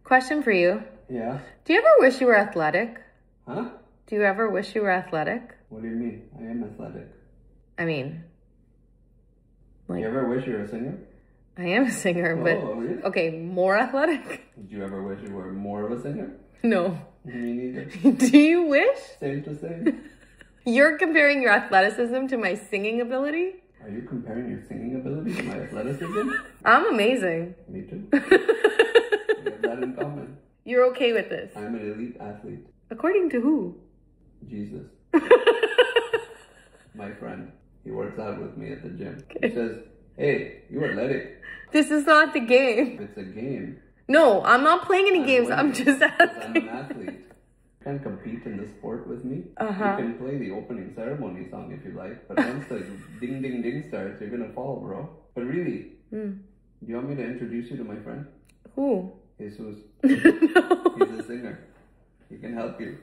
Question for you. Yeah? Do you ever wish you were athletic? Huh? Do you ever wish you were athletic? What do you mean? I am athletic. I mean, like, You ever wish you were a singer? I am a singer, but Oh, really? okay, more athletic? Did you ever wish you were more of a singer? No. Me neither. Do you wish? Same to same. You're comparing your athleticism to my singing ability? Are you comparing your singing ability to my athleticism? I'm amazing. Me too. We have that in common. You're okay with this? I'm an elite athlete. According to who? Jesus. My friend. He works out with me at the gym. Okay. He says, hey, you're athletic. This is not the game. It's a game. No, I'm not playing any games. I'm winning just because I'm asking. an athlete. You can compete in the sport with me. Uh-huh. You can play the opening ceremony song if you like, but once the ding ding ding starts, you're gonna fall, bro. But really, do you want me to introduce you to my friend? Who? Jesus. No. He's a singer. He can help you.